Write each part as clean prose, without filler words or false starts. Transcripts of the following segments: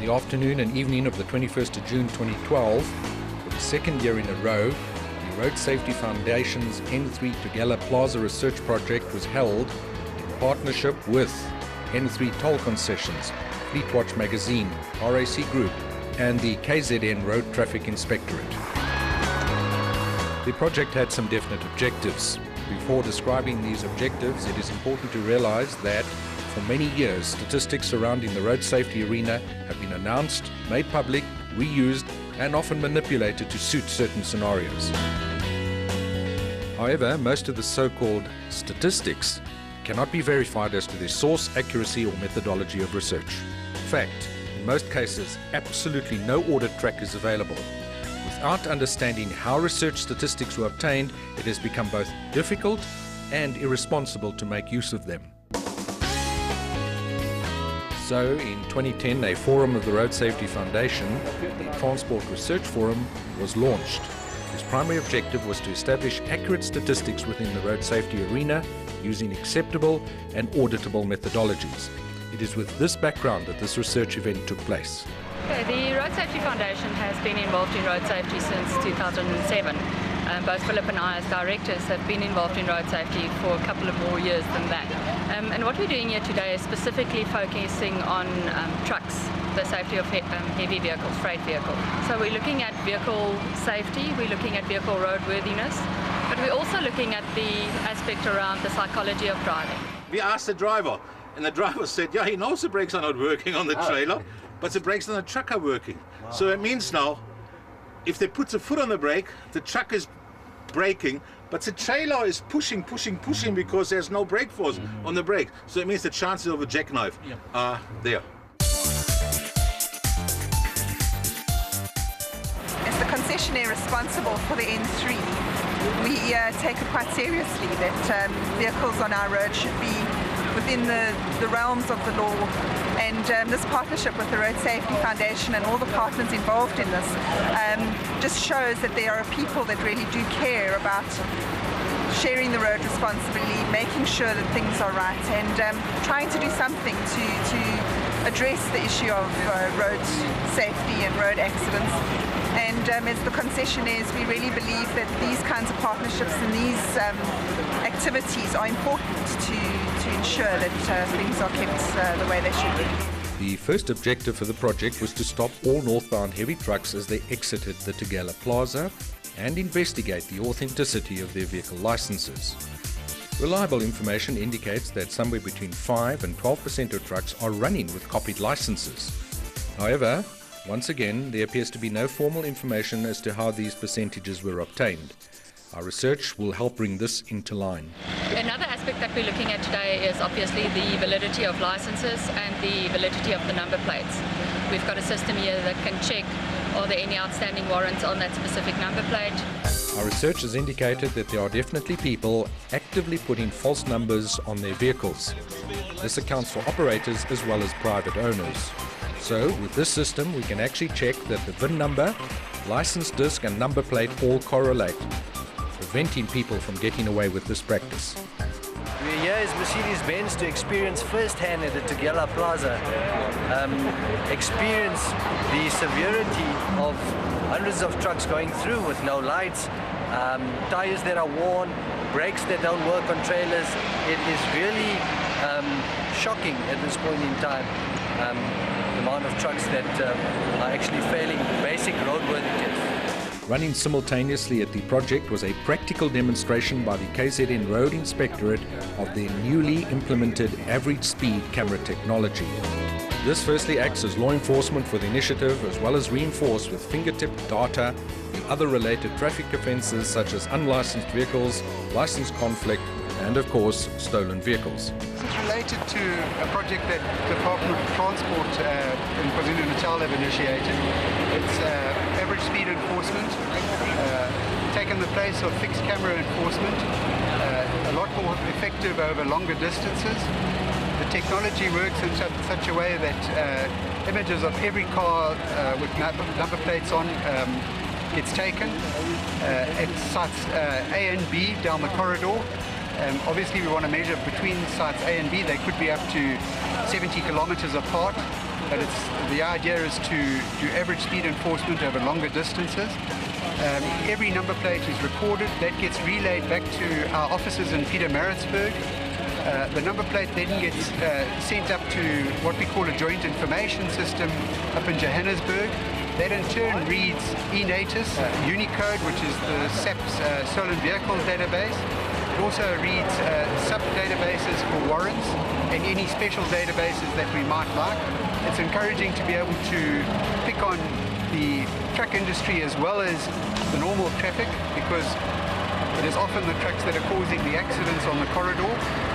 the afternoon and evening of the 21st of June 2012, for the second year in a row, the Road Safety Foundation's N3 Tugela Plaza Research Project was held in partnership with N3 Toll Concessions, Fleetwatch Magazine, RAC Group, and the KZN Road Traffic Inspectorate. The project had some definite objectives. Before describing these objectives, it is important to realize that for many years, statistics surrounding the road safety arena have been announced, made public, reused, and often manipulated to suit certain scenarios. However, most of the so-called statistics cannot be verified as to their source, accuracy, or methodology of research. In fact, in most cases, absolutely no audit track is available. Without understanding how research statistics were obtained, it has become both difficult and irresponsible to make use of them. So, in 2010, a forum of the Road Safety Foundation, the Transport Research Forum, was launched. Its primary objective was to establish accurate statistics within the road safety arena using acceptable and auditable methodologies. It is with this background that this research event took place. The Road Safety Foundation has been involved in road safety since 2007. Both Philip and I as directors have been involved in road safety for a couple of more years than that. And what we're doing here today is specifically focusing on trucks, the safety of heavy vehicles, freight vehicles. So we're looking at vehicle safety, we're looking at vehicle roadworthiness, but we're also looking at the aspect around the psychology of driving. We asked the driver, and the driver said, yeah, he knows the brakes are not working on the trailer, but the brakes on the truck are working. Wow. So it means now, if they put the foot on the brake, the truck is braking, but the trailer is pushing because there's no brake force on the brake. So it means the chances of a jackknife are there. As the concessionaire responsible for the N3, we take it quite seriously that vehicles on our road should be within the realms of the law, and this partnership with the Road Safety Foundation and all the partners involved in this just shows that there are people that really do care about sharing the road responsibly, making sure that things are right, and trying to do something to address the issue of road safety and road accidents. And as the concessionaires, we really believe that these kinds of partnerships and these activities are important to ensure that things are kept the way they should be. The first objective for the project was to stop all northbound heavy trucks as they exited the Tugela Plaza and investigate the authenticity of their vehicle licenses. Reliable information indicates that somewhere between 5 and 12% of trucks are running with copied licenses. However, once again, there appears to be no formal information as to how these percentages were obtained. Our research will help bring this into line. Another aspect that we're looking at today is obviously the validity of licenses and the validity of the number plates. We've got a system here that can check are there any outstanding warrants on that specific number plate. Our research has indicated that there are definitely people actively putting false numbers on their vehicles. This accounts for operators as well as private owners. So, with this system, we can actually check that the VIN number, license disc and number plate all correlate, preventing people from getting away with this practice. We're here as Mercedes-Benz to experience firsthand at the Tugela Plaza, experience the severity of hundreds of trucks going through with no lights, tires that are worn, brakes that don't work on trailers. It is really shocking at this point in time, the amount of trucks that are actually failing basic roadworthy tests. Running simultaneously at the project was a practical demonstration by the KZN Road Inspectorate of their newly implemented average speed camera technology. This firstly acts as law enforcement for the initiative, as well as reinforce with fingertip data the other related traffic offences such as unlicensed vehicles, licence conflict, and of course stolen vehicles. This is related to a project that the Department of Transport in KwaZulu-Natal have initiated. It's average speed enforcement, taken the place of fixed camera enforcement, a lot more effective over longer distances. The technology works in such a way that images of every car with number plates on gets taken. It sites A and B down the corridor. Obviously we want to measure between sites A and B. They could be up to 70 kilometers apart. but the idea is to do average speed enforcement over longer distances. Every number plate is recorded. That gets relayed back to our offices in Pietermaritzburg. The number plate then gets sent up to what we call a joint information system up in Johannesburg. That in turn reads eNatus, Unicode, which is the SAP's stolen vehicle database. It also reads sub-databases for warrants and any special databases that we might like. It's encouraging to be able to pick on the truck industry as well as the normal traffic, because it is often the trucks that are causing the accidents on the corridor.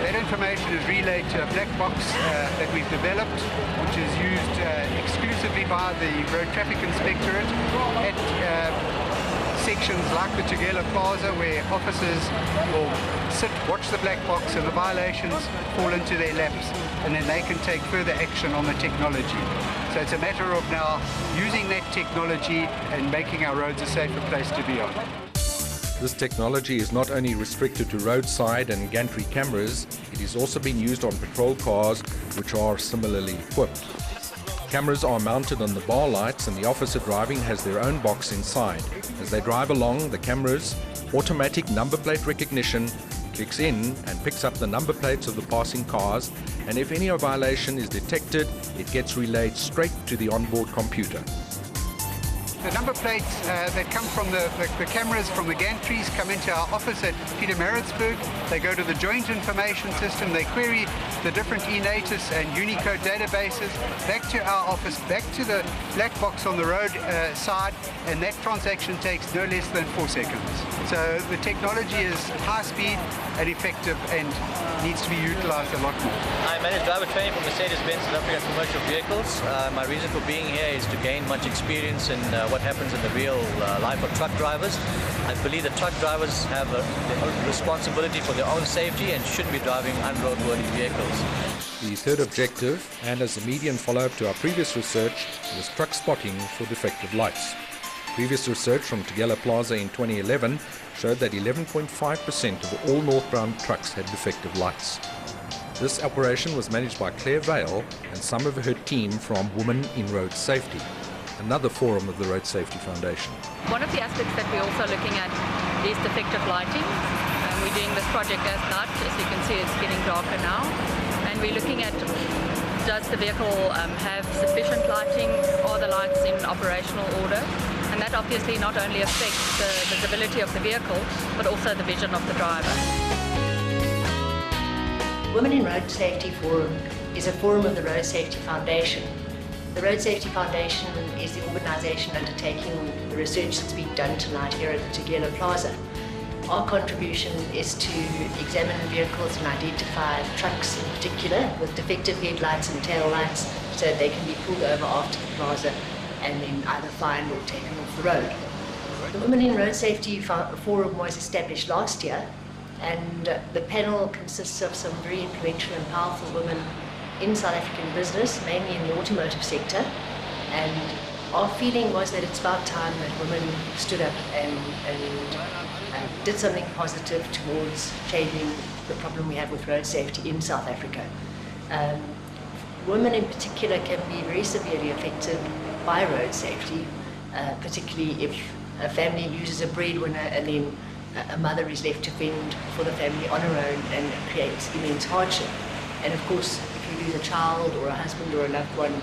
That information is relayed to a black box that we've developed, which is used exclusively by the Road Traffic Inspectorate at sections like the Tugela Plaza, where officers will sit, watch the black box, and the violations fall into their laps, and then they can take further action on the technology. So it's a matter of now using that technology and making our roads a safer place to be on. This technology is not only restricted to roadside and gantry cameras, it is also being used on patrol cars which are similarly equipped. Cameras are mounted on the bar lights and the officer driving has their own box inside. As they drive along, the camera's automatic number plate recognition kicks in and picks up the number plates of the passing cars, and if any violation is detected, it gets relayed straight to the onboard computer. The number plates that come from the cameras from the gantries come into our office at Pietermaritzburg. They go to the joint information system. They query the different eNatus and Unicode databases back to our office, back to the black box on the road side, and that transaction takes no less than 4 seconds. So the technology is high speed and effective and needs to be utilized a lot more. I manage driver training for Mercedes-Benz South African commercial vehicles. My reason for being here is to gain much experience in what happens in the real life of truck drivers. I believe that truck drivers have a responsibility for their own safety and shouldn't be driving unroadworthy vehicles. The third objective, and as a median follow-up to our previous research, was truck spotting for defective lights. Previous research from Tugela Plaza in 2011 showed that 11.5% of all northbound trucks had defective lights. This operation was managed by Claire Vale and some of her team from Women in Road Safety, another forum of the Road Safety Foundation. One of the aspects that we're also looking at is defective lighting. We're doing this project at night. As you can see, it's getting darker now. And we're looking at, does the vehicle have sufficient lighting? Are the lights in operational order? And that obviously not only affects the visibility of the vehicle, but also the vision of the driver. Women in Road Safety Forum is a forum of the Road Safety Foundation. The Road Safety Foundation is the organisation undertaking the research that's being done tonight here at the Tugela Plaza. Our contribution is to examine vehicles and identify trucks in particular with defective headlights and tail lights so that they can be pulled over after the plaza and then either fined or taken off the road. The Women in Road Safety Forum was established last year, and the panel consists of some very influential and powerful women in South African business, mainly in the automotive sector, and our feeling was that it's about time that women stood up and did something positive towards changing the problem we have with road safety in South Africa. Women in particular can be very severely affected by road safety, particularly if a family loses a breadwinner and then a mother is left to fend for the family on her own, and it creates immense hardship. And of course, if you lose a child or a husband or a loved one,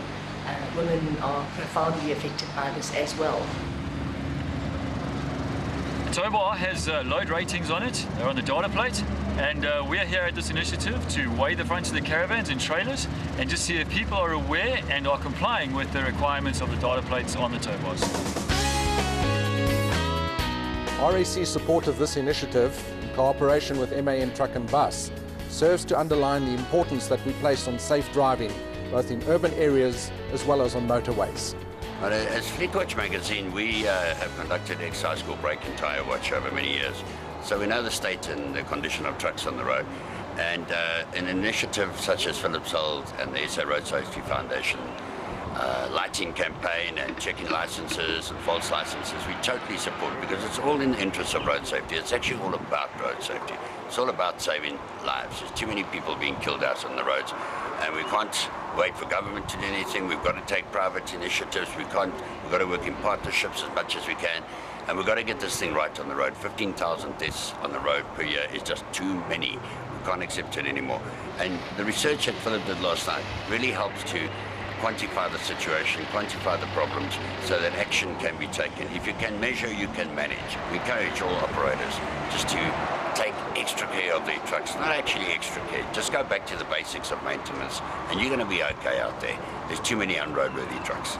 women are profoundly affected by this as well. The tow bar has load ratings on it. They're on the data plate, and we're here at this initiative to weigh the fronts of the caravans and trailers and just see if people are aware and are complying with the requirements of the data plates on the tow bars. RAC's support of this initiative, in cooperation with MAN Truck and Bus, serves to underline the importance that we place on safe driving, both in urban areas as well as on motorways. As Fleetwatch magazine, we have conducted exercise called Brake and Tyre Watch over many years. So we know the state and the condition of trucks on the road. And an initiative such as Philips Hold and the SA Road Safety Foundation lighting campaign and checking licenses and false licenses, we totally support, because it's all in the interest of road safety. It's actually all about road safety. It's all about saving lives. There's too many people being killed out on the roads, and we can't wait for government to do anything. We've got to take private initiatives. We've got to work in partnerships as much as we can, and we've got to get this thing right on the road. 15,000 deaths on the road per year is just too many. We can't accept it anymore. And the research that Philip did last night really helps to quantify the situation, quantify the problems, so that action can be taken. If you can measure, you can manage. We encourage all operators just to take extra care of their trucks. Not actually extra care, just go back to the basics of maintenance, and you're going to be okay out there. There's too many unroadworthy trucks.